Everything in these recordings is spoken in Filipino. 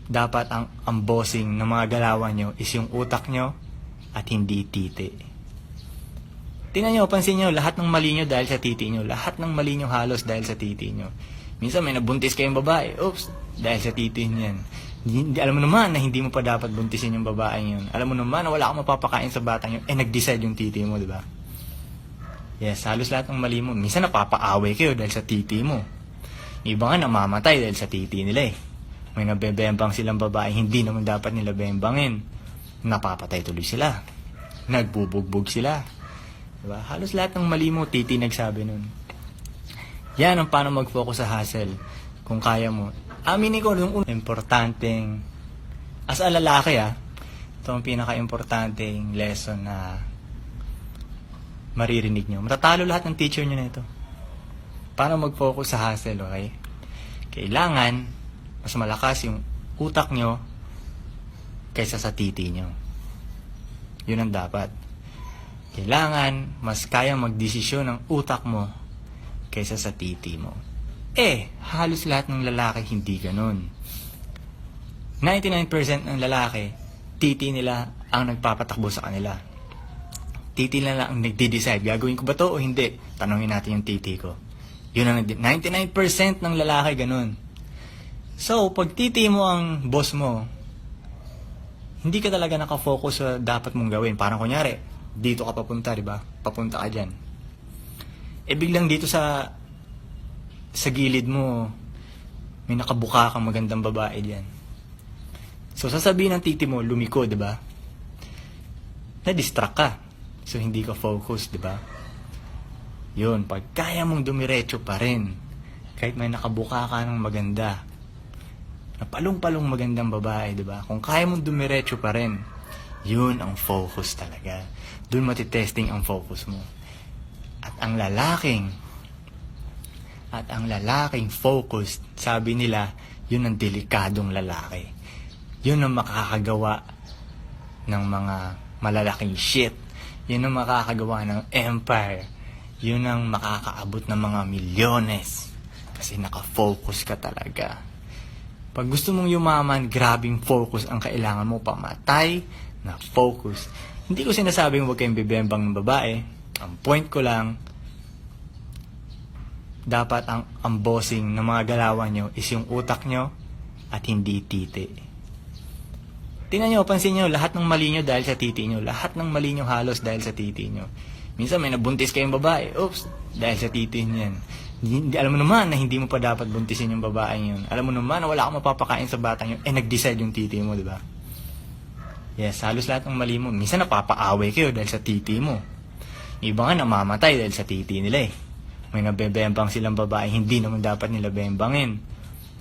dapat ang bossing ng mga galawan nyo is yung utak nyo at hindi titi. Tingnan nyo, pansin nyo, lahat ng mali nyo dahil sa titi nyo. Lahat ng mali nyo halos dahil sa titi nyo. Minsan may nabuntis kayong babae, oops, dahil sa titi nyo yan. Alam mo naman na hindi mo pa dapat buntisin yung babae yun. Alam mo naman na wala kang mapapakain sa bata yun, nag-decide yung titi mo, di ba? Yes, halos lahat ng mali mo. Minsan napapaaway kayo dahil sa titi mo. Iba nga namamatay dahil sa titi nila eh. May nabebembang silang babae, hindi naman dapat nila bembangin. Napapatay tuloy sila. Nagbubugbog sila. Diba? Halos lahat ng mali mo, titi nagsabi nun. Yan ang paano mag-focus sa hustle. Kung kaya mo. Aminin ko, yung importanteng, as a lalaki ito ang pinaka-importanteng lesson na maririnig nyo. Matatalo lahat ng teacher nyo na ito. Paano mag-focus sa hustle, okay? Kailangan, mas malakas yung utak nyo kaysa sa titi nyo. Yun ang dapat. Kailangan, mas kaya magdesisyon ng utak mo kaysa sa titi mo. Halos lahat ng lalaki hindi ganun. 99% ng lalaki, titi nila ang nagpapatakbo sa kanila. Titi nila ang nagde-decide, gagawin ko ba to o hindi? Tanungin natin yung titi ko. Yun ang 99% ng lalaki ganun. So, pag titi mo ang boss mo, hindi ka talaga nakafocus sa dapat mong gawin. Parang kunyari, dito ka papunta, di ba? Papunta ka dyan. Biglang dito sa gilid mo, may nakabuka kang magandang babae dyan. So, sasabihin ng titi mo, lumiko, di ba? Na-distract ka. So, hindi ka focus, di ba? Yun, pag kaya mong dumiretso pa rin, kahit may nakabuka ka ng maganda, na palong-palong magandang babae, di ba? Kung kaya mong dumiretso pa rin, yun ang focus talaga. Doon matitesting ang focus mo. At ang lalaking focused, sabi nila, yun ang delikadong lalaki. Yun ang makakagawa ng mga malalaking shit. Yun ang makakagawa ng empire. Yun ang makakaabot ng mga milyones. Kasi nakafocus ka talaga. Pag gusto mong yumaman, grabing focus ang kailangan mo. Pamatay na focus. Hindi ko sinasabing huwag kayong bibembang ng babae. Ang point ko lang, dapat ang bossing ng mga galawan nyo is yung utak nyo at hindi titi. Tingnan nyo, pansin nyo, lahat ng mali nyo dahil sa titi nyo. Lahat ng mali nyo halos dahil sa titi nyo. Minsan may nabuntis kayong babae, oops, dahil sa titi nyo yan. Alam mo naman na hindi mo pa dapat buntisin yung babae yun. Alam mo naman na wala kang mapapakain sa bata yun, nag-decide yung titi mo, di ba? Yes, halos lahat ng mali mo. Minsan napapaaway kayo dahil sa titi mo. Iba nga namamatay dahil sa titi nila eh. May nabebembang silang babae, hindi naman dapat nila bembangin.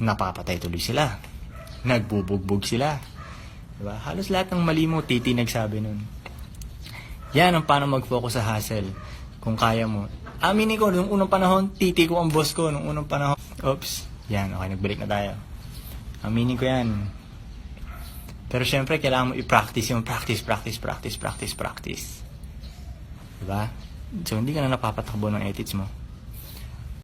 Napapatay tuloy sila. Nagbubugbog sila. Diba? Halos lahat ng mali mo, titi nagsabi nun. Yan ang paano mag-focus sa hustle. Kung kaya mo. Aminin ko, nung unang panahon, titi ko ang boss ko. Nung unang panahon, oops. Yan, okay, nagbalik na tayo. Aminin ko yan. Pero syempre, kailangan mo i-practice yung practice. Diba? So, hindi ka na napapatakbo ng edits mo.